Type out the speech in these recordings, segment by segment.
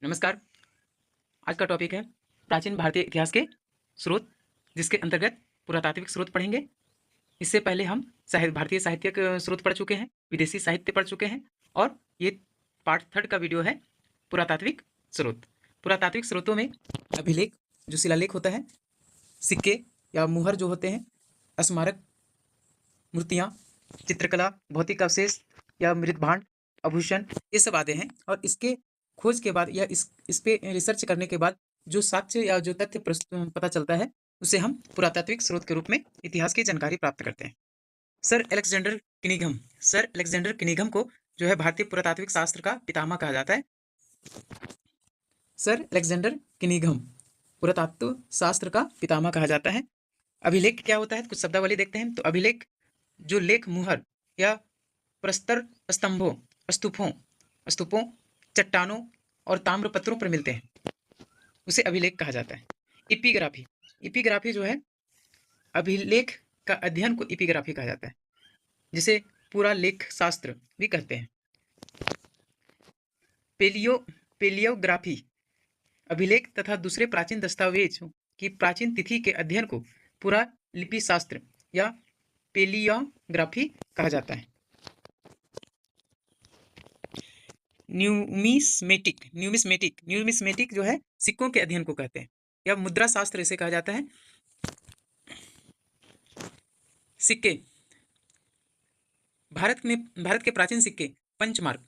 नमस्कार। आज का टॉपिक है प्राचीन भारतीय इतिहास के स्रोत, जिसके अंतर्गत पुरातात्विक स्रोत पढ़ेंगे। इससे पहले हम भारतीय साहित्य के स्रोत पढ़ चुके हैं, विदेशी साहित्य पढ़ चुके हैं और ये पार्ट थर्ड का वीडियो है पुरातात्विक स्रोत। पुरातात्विक स्रोतों में अभिलेख, जो शिलालेख होता है, सिक्के या मुहर जो होते हैं, स्मारक मूर्तियाँ, चित्रकला, भौतिक अवशेष या मृत भांड, आभूषण, ये सब आते हैं। और इसके खोज के बाद या इस पे रिसर्च करने के बाद जो साक्ष्य या जो तथ्य पता चलता है, उसे हम पुरातात्विक स्रोत के रूप में इतिहास की जानकारी प्राप्त करते हैं। सर अलेक्जेंडर किनिघम को जो है भारतीय पुरातात्विक शास्त्र का पितामह कहा जाता है। सर अलेक्जेंडर किनिघम पुरातत्व शास्त्र का पितामह कहा जाता है। अभिलेख क्या होता है, कुछ शब्दावली देखते हैं। तो अभिलेख जो लेख मुहर या प्रस्तर स्तंभों, स्तूपों स्तूपों, चट्टानों और ताम्रपत्रों पर मिलते हैं, उसे अभिलेख कहा जाता है। इपिग्राफी इपिग्राफी जो है अभिलेख का अध्ययन को इपिग्राफी कहा जाता है, जिसे पूरा लेख शास्त्र भी कहते हैं। पेलियोग्राफी अभिलेख तथा दूसरे प्राचीन दस्तावेज की प्राचीन तिथि के अध्ययन को पूरा लिपि शास्त्र या पेलियोग्राफी कहा जाता है। न्यूमिस्मेटिक जो है सिक्कों के अध्ययन को कहते हैं, या मुद्रा शास्त्र इसे कहा जाता है। सिक्के भारत के प्राचीन सिक्के पंचमार्क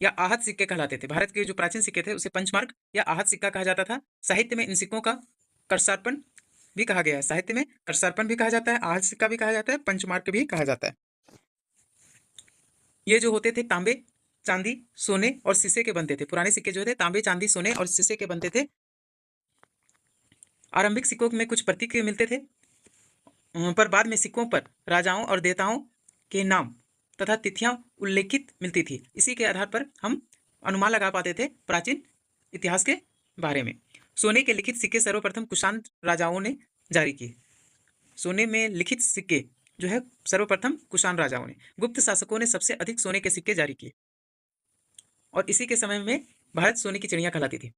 या आहत सिक्के कहलाते थे। भारत के जो प्राचीन सिक्के थे उसे पंचमार्क या आहत सिक्का कहा जाता था। साहित्य में इन सिक्कों का कर्षार्पण भी कहा गया है। साहित्य में कर्षार्पण भी कहा जाता है, आहत सिक्का भी कहा जाता है, पंचमार्क भी कहा जाता है। ये जो होते थे तांबे, चांदी, सोने और शीशे के बनते थे। पुराने सिक्के जो थे तांबे, चांदी, सोने और शीशे के बनते थे। आरंभिक सिक्कों में कुछ प्रतीक मिलते थे, पर बाद में सिक्कों पर राजाओं और देवताओं के नाम तथा तिथियां उल्लेखित मिलती थी। इसी के आधार पर हम अनुमान लगा पाते थे प्राचीन इतिहास के बारे में। सोने के लिखित सिक्के सर्वप्रथम कुषाण राजाओं ने जारी किए। सोने में लिखित सिक्के जो है सर्वप्रथम कुषाण राजाओं ने, गुप्त शासकों ने सबसे अधिक सोने के सिक्के जारी किए, और इसी के समय में भारत सोने की चिड़िया कहलाती थी।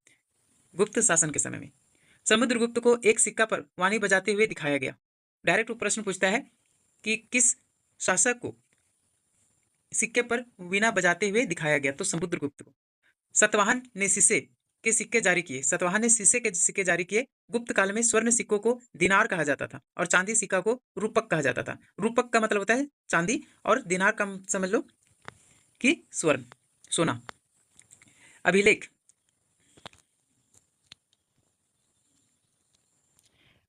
गुप्त शासन के समय में समुद्रगुप्त को एक सिक्का पर वाणी बजाते हुए दिखाया गया। डायरेक्ट प्रश्न पूछता है कि किस शासक को सिक्के पर वीणा बजाते हुए दिखाया गया, तो समुद्रगुप्त को। सतवाहन ने शीशे के सिक्के जारी किए। सतवाहन ने शीशे के सिक्के जारी किए। गुप्त काल में स्वर्ण सिक्कों को दिनार कहा जाता था और चांदी सिक्का को रूपक कहा जाता था। रूपक का मतलब होता है चांदी, और दिनार का समझ लो कि स्वर्ण, सोना। अभिलेख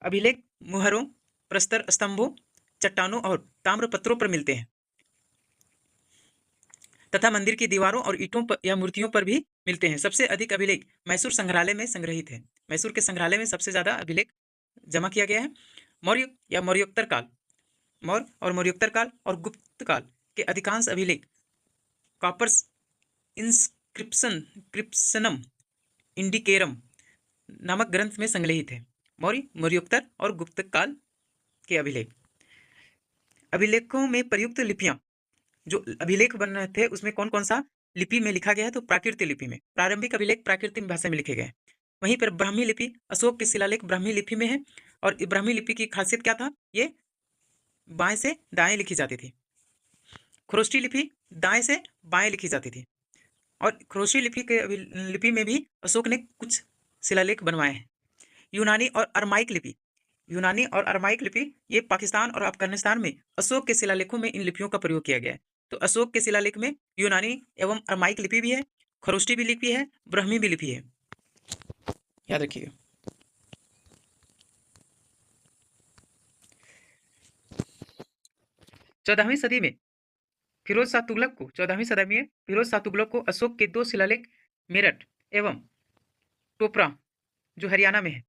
अभिलेख मुहरों, प्रस्तर स्तंभों, चट्टानों और ताम्रपत्रों पर मिलते हैं तथा मंदिर की दीवारों और ईंटों पर या मूर्तियों पर भी मिलते हैं। सबसे अधिक अभिलेख मैसूर संग्रहालय में संग्रहित है। मैसूर के संग्रहालय में सबसे ज्यादा अभिलेख जमा किया गया है। मौर्य या मौर्योत्तर काल, मौर्य और मौर्योत्तर काल और गुप्त काल के अधिकांश अभिलेख कॉपर्स क्रिप्सनम इंडिकेरम नामक ग्रंथ में संग्रहित है। मौर्य, मौर्योत्तर और गुप्त काल के अभिलेख। अभिलेखों में प्रयुक्त लिपियां, जो अभिलेख बन रहे थे उसमें कौन कौन सा लिपि में लिखा गया है, तो प्राकृत लिपि में। प्रारंभिक अभिलेख प्राकृतिक भाषा में लिखे गए। वहीं पर ब्राह्मी लिपि, अशोक के शिलालेख ब्राह्मी लिपि में है। और ब्राह्मी लिपि की खासियत क्या था, ये बाएं से दाएं लिखी जाती थी। खरोष्टी लिपि दाएं से बाएं लिखी जाती थी। और खरोष्टी लिपि में भी अशोक ने कुछ शिलालेख बनवाए हैं। यूनानी और अरमाइक लिपि ये पाकिस्तान और अफगानिस्तान में अशोक के शिलालेखों में इन लिपियों का प्रयोग किया गया है। तो अशोक के शिलालेख में यूनानी एवं अरमाइक लिपि भी है, खरोष्टी भी लिपि है, ब्राह्मी भी लिपि है, याद रखिएगा। चौदहवीं सदी में फिरोज शाह तुगलक को अशोक के दो शिलालेख मेरठ एवं टोपरा, जो हरियाणा में है,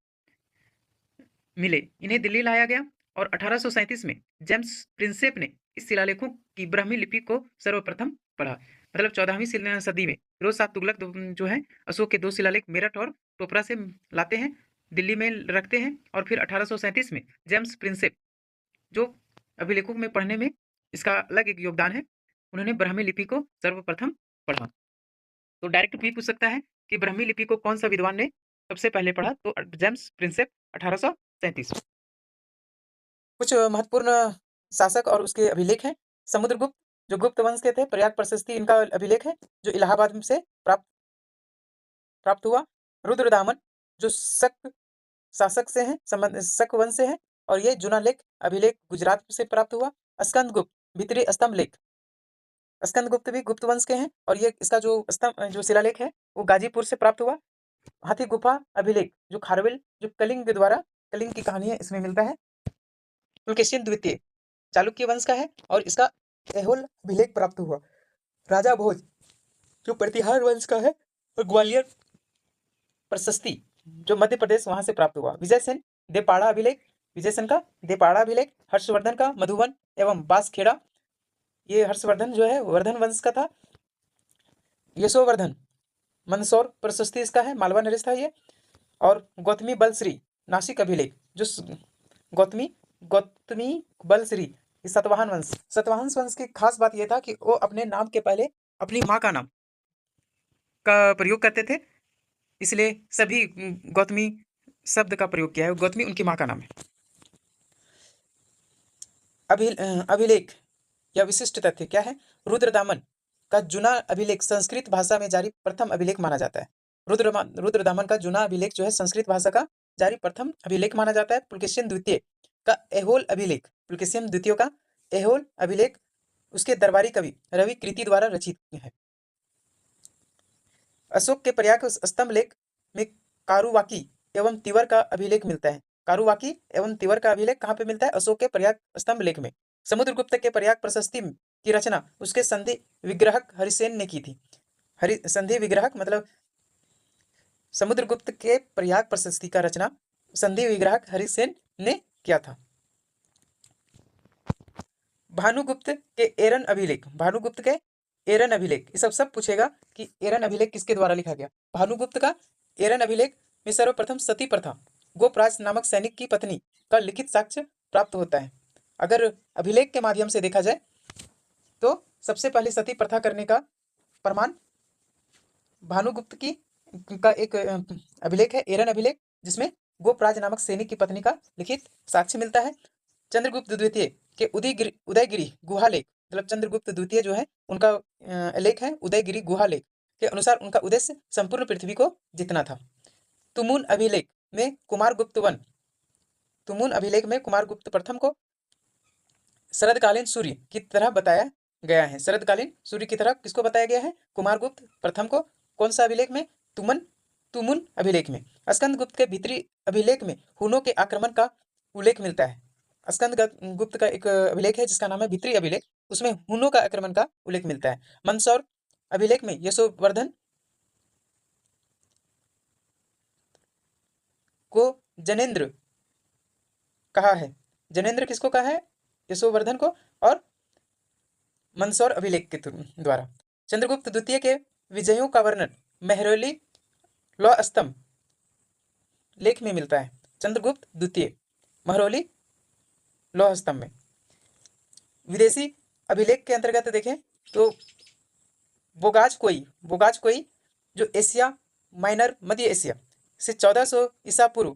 मिले। इन्हें दिल्ली लाया गया और 1837 में जेम्स प्रिंसेप ने इस शिलालेखों की ब्राह्मी लिपि को सर्वप्रथम पढ़ा। मतलब 14वीं सदी में फिरोज शाह तुगलक जो है अशोक के दो शिलालेख मेरठ और टोपरा से लाते हैं, दिल्ली में रखते हैं, और फिर 1837 में जेम्स प्रिंसेप, जो अभिलेखों में पढ़ने में इसका अलग एक योगदान है, उन्होंने ब्राह्मी लिपि को सर्वप्रथम पढ़ा। तो डायरेक्ट भी पूछ सकता है कि ब्राह्मी लिपि को कौन सा विद्वान ने सबसे पहले पढ़ा? तो जेम्स प्रिंसेप 1837। कुछ महत्वपूर्ण शासक और उसके अभिलेख हैं। समुद्रगुप्त जो गुप्त वंश के थे, प्रयाग प्रशस्ति इनका अभिलेख है जो इलाहाबाद से प्राप्त हुआ। रुद्रदामन जो शक शासक से हैं, शक वंश से हैं, और ये जुनालेख अभिलेख गुजरात से प्राप्त हुआ। स्कंदगुप्त भीतरी स्तंभ लेख, स्कंदगुप्त भी गुप्त वंश के हैं और ये इसका जो स्तंभ जो शिलालेख है वो गाजीपुर से प्राप्त हुआ। हाथी गुफा अभिलेख जो खारवेल जो कलिंग की कहानी है इसमें मिलता है। पुलकेशिन द्वितीय चालुक्य वंश का है और इसका ऐहोल अभिलेख प्राप्त हुआ। राजा भोज जो प्रतिहार वंश का है और ग्वालियर प्रशस्ति जो मध्य प्रदेश वहां से प्राप्त हुआ। विजयसेन देपाड़ा अभिलेख, विजयसेन का देपाड़ा अभिलेख। हर्षवर्धन का मधुबन एवं बांसखेड़ा, ये हर्षवर्धन जो है वर्धन वंश का था। यशोवर्धन मंदसौर प्रशस्ति इसका है, मालवा नरेश था ये। और गौतमी बलश्री नासिक अभिलेख जो गौतमी बलश्री सतवाहन वंश की खास बात यह था कि वो अपने नाम के पहले अपनी माँ का नाम का प्रयोग करते थे, इसलिए सभी गौतमी शब्द का प्रयोग किया है। गौतमी उनकी माँ का नाम है। अभिलेख या विशिष्ट तथ्य क्या है? रुद्रदामन का जुना अभिलेख संस्कृत भाषा में जारी प्रथम अभिलेख माना जाता है। रुद्रदामन का जुना अभिलेख जो है संस्कृत भाषा का जारी प्रथम अभिलेख माना जाता है। पुलकेशिन द्वितीय का ऐहोल अभिलेख, पुलकेशिन द्वितीय का ऐहोल अभिलेख उसके दरबारी कवि रवि कृति द्वारा रचित है। अशोक के प्रयाग स्तंभ लेख में कारुवाकी एवं तिवर का अभिलेख मिलता है। कारुवाकी एवं तिवर का अभिलेख कहाँ पे मिलता है? अशोक के प्रयाग स्तंभ लेख में। समुद्रगुप्त के प्रयाग प्रशस्ति की रचना उसके संधि विग्रहक हरिसेन ने की थी। संधि विग्रहक मतलब समुद्रगुप्त के प्रयाग प्रशस्ति का रचना संधि विग्रहक हरिसेन ने किया था। भानुगुप्त के एरन अभिलेख, भानुगुप्त के एरन अभिलेख, ये सब पूछेगा कि एरन अभिलेख किसके द्वारा लिखा गया। भानुगुप्त का एरन अभिलेख में सर्वप्रथम सती प्रथा गोपराज नामक सैनिक की पत्नी का लिखित साक्ष्य प्राप्त होता है। अगर अभिलेख के माध्यम से देखा जाए तो सबसे पहले सती प्रथा करने का प्रमाण भानुगुप्त की का एक अभिलेख है, एरन अभिलेख, जिसमें गोपराज नामक सैनिक की पत्नी का लिखित साक्ष्य मिलता है। चंद्रगुप्त द्वितीय के उदयगिरी गुहा लेख, मतलब चंद्रगुप्त द्वितीय जो है उनका लेख है उदयगिरी गुहा लेख के अनुसार उनका उद्देश्य संपूर्ण पृथ्वी को जीतना था। तुमुन अभिलेख में तुमुन अभिलेख में कुमारगुप्त प्रथम को शरदकालीन सूर्य की तरह बताया गया है। शरदकालीन सूर्य की तरह किसको बताया गया है? कुमारगुप्त प्रथम को। कौन सा अभिलेख में? तुमुन अभिलेख में। स्कंदगुप्त के भीतरी अभिलेख में हुनों के आक्रमण का उल्लेख मिलता है। स्कंदगुप्त का एक अभिलेख है जिसका नाम है भीतरी अभिलेख, उसमें हुनों का आक्रमण का उल्लेख मिलता है। मंदसौर अभिलेख में यशोवर्धन को जनेन्द्र कहा है। जनेन्द्र किसको कहा है? यशोवर्धन को। और मंदसौर अभिलेख के द्वारा चंद्रगुप्त द्वितीय के विजयों का वर्णन मेहरौली लौह स्तंभ लेख में मिलता है। चंद्रगुप्त द्वितीय महरौली लौह स्तंभ में। विदेशी अभिलेख के अंतर्गत देखें तो बोगाज कोई जो एशिया माइनर मध्य एशिया से 1400 ईसा पूर्व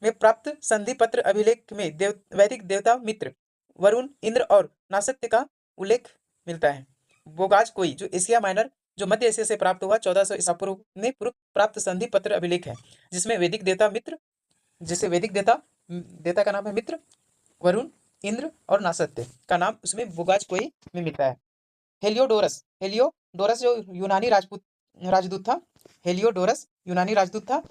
में प्राप्त संधि पत्र अभिलेख में वैदिक देवता मित्र, वरुण, इंद्र और नासत्य का उल्लेख मिलता है। बोगाज कोई जो एशिया माइनर जो मध्य एशिया से प्राप्त हुआ 1400 ईसा पूर्व में प्राप्त संधि पत्र अभिलेख है, जिसमें वैदिक देवता मित्र, जिसे वैदिक देवता का नाम है मित्र, वरुण, इंद्र और नासत्य का नाम उसमें बोगाज कोई में मिलता है। हेलियोडोरस जो यूनानी राजदूत था, हेलियोडोरस यूनानी राजदूत था।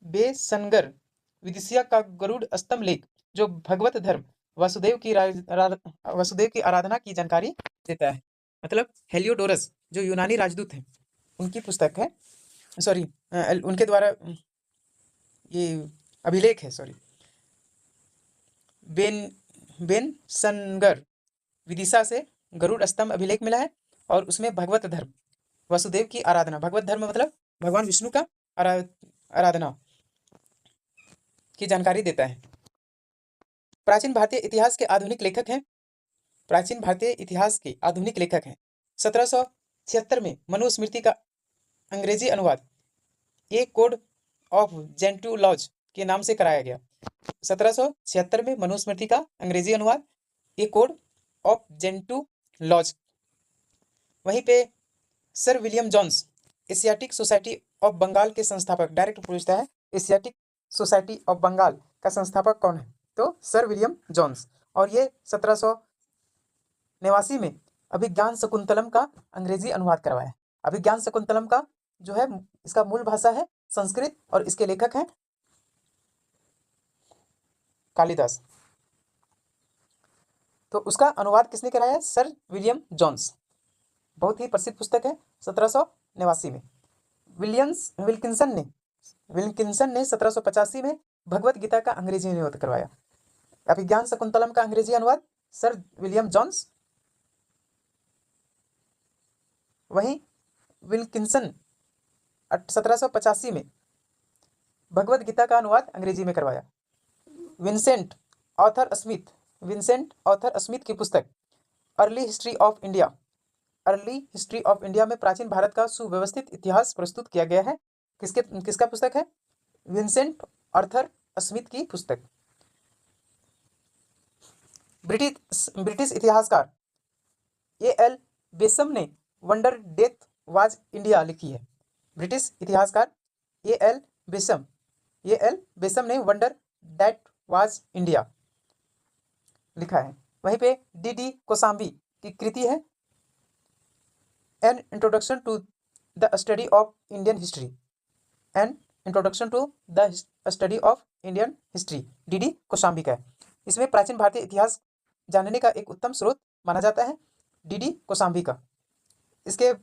बेसनगर विदिशिया का गरुड़ स्तंभ लेख जो भगवत धर्म वसुदेव की आराधना की जानकारी देता है। मतलब हेलियोडोरस जो यूनानी राजदूत हैं उनकी पुस्तक है, उनके द्वारा ये अभिलेख है। बेनसनगर विदिशा से गरुड़ स्तंभ अभिलेख मिला है और उसमें भगवत धर्म वसुदेव की आराधना, भगवत धर्म मतलब भगवान विष्णु का आराधना की जानकारी देता है। प्राचीन भारतीय इतिहास के आधुनिक लेखक हैं। 1700 1776 में मनुस्मृति का अंग्रेजी अनुवाद ए कोड ऑफ जेंटुलॉज के नाम से कराया गया। 1776 में मनुस्मृति का अंग्रेजी अनुवाद ए कोड ऑफ जेंटुलॉज। वहीं पे sir William Jones, Asiatic Society of Bengal के संस्थापक, डायरेक्ट पूछता है एशियाटिक सोसाइटी ऑफ बंगाल का संस्थापक कौन है, तो सर विलियम जोन्स। और ये 1789 में अभिज्ञान शकुंतलम का अंग्रेजी अनुवाद करवाया। अभिज्ञान शकुंतलम का जो है इसका मूल भाषा है संस्कृत और इसके लेखक हैं कालिदास। तो उसका अनुवाद किसने कराया? Sir William Jones. बहुत ही प्रसिद्ध पुस्तक है 1789 में। विल्किंसन ने 1785 में भगवत गीता का अंग्रेजी अनुवाद करवाया। अभिज्ञान शकुंतलम का अंग्रेजी अनुवाद सर विलियम जोन्स। वहीं विल्किंसन 1785 में भगवत गीता का अनुवाद अंग्रेजी में करवाया। विंसेंट ऑथर स्मिथ की पुस्तक अर्ली हिस्ट्री ऑफ इंडिया में प्राचीन भारत का सुव्यवस्थित इतिहास प्रस्तुत किया गया है। किसका पुस्तक है? विंसेंट ऑथर स्मिथ की पुस्तक। ब्रिटिश इतिहासकार ए.एल. बेसम ने वंडर डेथ वाज इंडिया लिखी है। ब्रिटिश इतिहासकार ए.एल. बेसम ने वंडर डेथ वाज इंडिया लिखा है। वहीं पे डी कोसाम्बी की कृति है an introduction to the study of Indian history, D Kosambi का है। इसमें प्राचीन भारतीय इतिहास जानने का एक उत्तम स्रोत माना जाता है डी कोसाम्बी का। इसके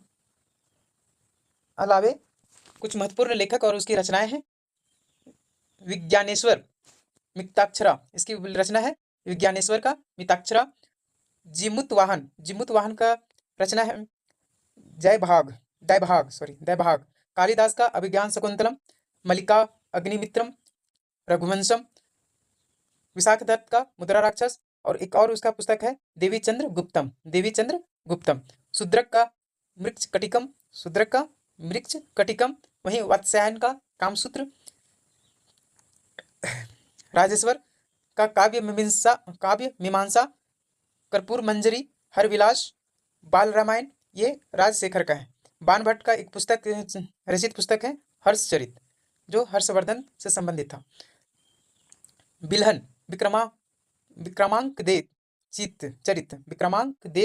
अलावे कुछ महत्वपूर्ण लेखक और उसकी रचनाएं हैं। विज्ञानेश्वर मिताक्षरा, इसकी रचना है विज्ञानेश्वर का मिताक्षरा। जिमुत वाहन का रचना है दैभाग। कालिदास का अभिज्ञान शकुंतलम। मल्लिका अग्निमित्रम रघुवंशम। विशाख दत्त का मुद्रा राक्षस। और एक और उसका पुस्तक है देवीचंद्र गुप्तम। शूद्रक का मृक्ष कटिकम। वहीं वात्स्यायन का कामसूत्र। राजेश्वर का काव्य मीमांसा। कर्पूर मंजरी, हरविलास, बाल रामायण ये राजशेखर का है। बाणभट्ट का एक रचित पुस्तक है हर्षचरित, जो हर्षवर्धन से संबंधित था। बिल्हन विक्रमांक देव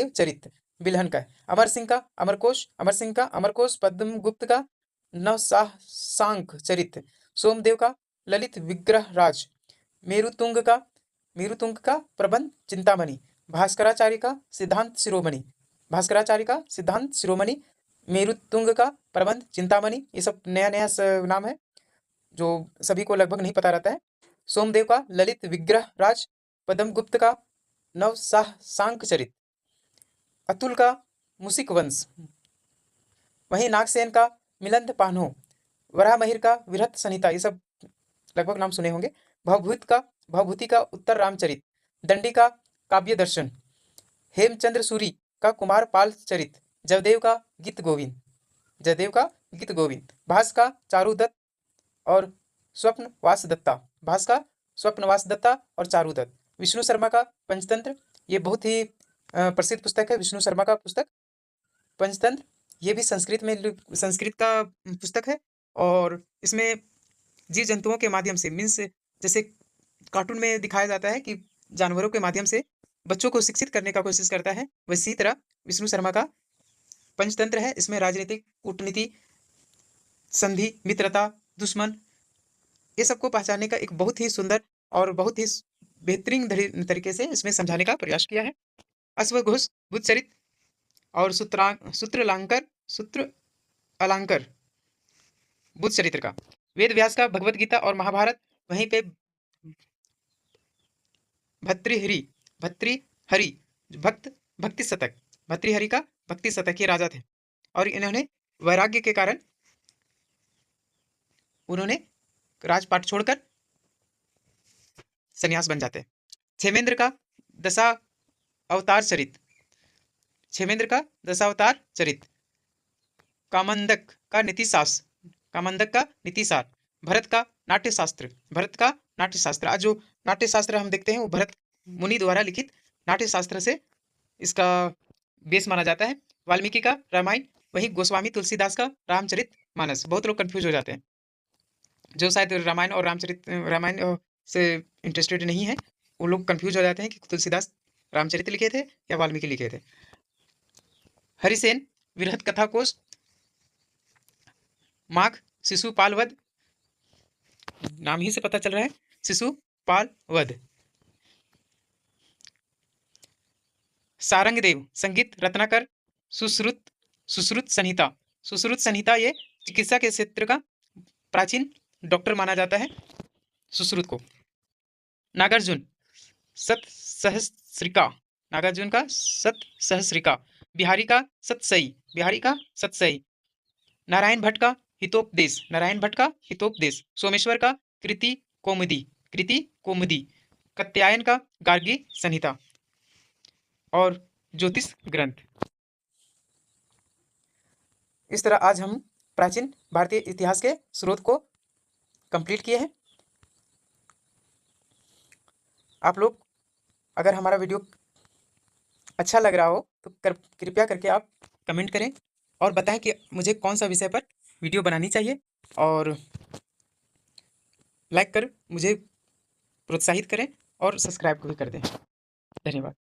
चरित बिल्हन का है। अमर सिंह का अमरकोश। पद्मगुप्त का नवसांक चरित। सोमदेव का ललित विग्रह राज। मेरुतुंग का प्रबंध चिंतामणि। भास्कराचार्य का सिद्धांत शिरोमणि। मेरुतुंग का प्रबंध चिंतामणि। ये सब नया नाम है जो सभी को लगभग नहीं पता रहता है। सोमदेव का ललित विग्रह राज। पद्मगुप्त का नवसांक चरित। अतुल का मुसिक वंश। वहीं नागसेन का मिलंद पान्हो। वराहमिहिर का विरहत संहिता, ये सब लगभग नाम सुने होंगे। भवभूति का उत्तर रामचरित। दंडी का काव्य दर्शन। हेमचंद्र सूरी का कुमार पाल चरित। जयदेव का गीत गोविंद। भास का चारुदत्त और स्वप्नवास दत्ता और चारुदत्त। विष्णु शर्मा का पंचतंत्र, ये बहुत ही प्रसिद्ध पुस्तक है। विष्णु शर्मा का पुस्तक पंचतंत्र, ये भी संस्कृत का पुस्तक है। और इसमें जीव जंतुओं के माध्यम से मीन्स जैसे कार्टून में दिखाया जाता है कि जानवरों के माध्यम से बच्चों को शिक्षित करने का कोशिश करता है, वैसी तरह विष्णु शर्मा का पंचतंत्र है। इसमें राजनीतिक, कूटनीति, संधि, मित्रता, दुश्मन, ये सबको पहचानने का एक बहुत ही सुंदर और बहुत ही बेहतरीन तरीके से इसमें समझाने का प्रयास किया है। अश्वघोष बुद्धचरित और सूत्र अलंकर बुद्ध चरित्र का। वेद व्यास का भगवत गीता और महाभारत। वहीं पे भर्तृहरि का भक्ति शतक के राजा थे और इन्होंने वैराग्य के कारण उन्होंने राजपाट छोड़कर सन्यास बन जाते। क्षेमेंद्र का दशावतार चरित। कामंदक का नीतिशास्त्र, कामंदक का नीतिसार, भरत का नाट्यशास्त्र, भरत का नाट्यशास्त्र। आज जो नाट्यशास्त्र हम देखते हैं वो भरत मुनि द्वारा लिखित नाट्यशास्त्र से इसका बेस माना जाता है। वाल्मीकि का रामायण, वही गोस्वामी तुलसीदास का रामचरित मानस। बहुत लोग कंफ्यूज हो जाते हैं, जो शायद रामायण और रामायण से इंटरेस्टेड नहीं है, वो लोग कंफ्यूज हो जाते हैं कि तुलसीदास रामचरित लिखे थे या वाल्मीकि लिखे थे। हरिसेन विरहत कथा कोश, माघ शिशुपाल वध, नाम ही से पता चल रहा है, शिशुपाल वध। सारंगदेव संगीत रत्नाकर, सुश्रुत सुश्रुत संहिता, सुश्रुत संहिता ये चिकित्सा के क्षेत्र का प्राचीन डॉक्टर माना जाता है सुश्रुत को। नागार्जुन सत सहस्रिका, नागार्जुन का सत सहस्रिका। बिहारी का सतसई, बिहारी का सतसई। नारायण भट्ट का हितोपदेश, नारायण भट्ट का हितोपदेश। सोमेश्वर का कृति कौमुदी, कृति कौमुदी। कात्यायन का गार्गी संहिता और ज्योतिष ग्रंथ। इस तरह आज हम प्राचीन भारतीय इतिहास के स्रोत को कंप्लीट किए हैं। आप लोग अगर हमारा वीडियो अच्छा लग रहा हो तो कृपया करके आप कमेंट करें और बताएं कि मुझे कौन सा विषय पर वीडियो बनानी चाहिए, और लाइक कर मुझे प्रोत्साहित करें और सब्सक्राइब भी कर दें। धन्यवाद।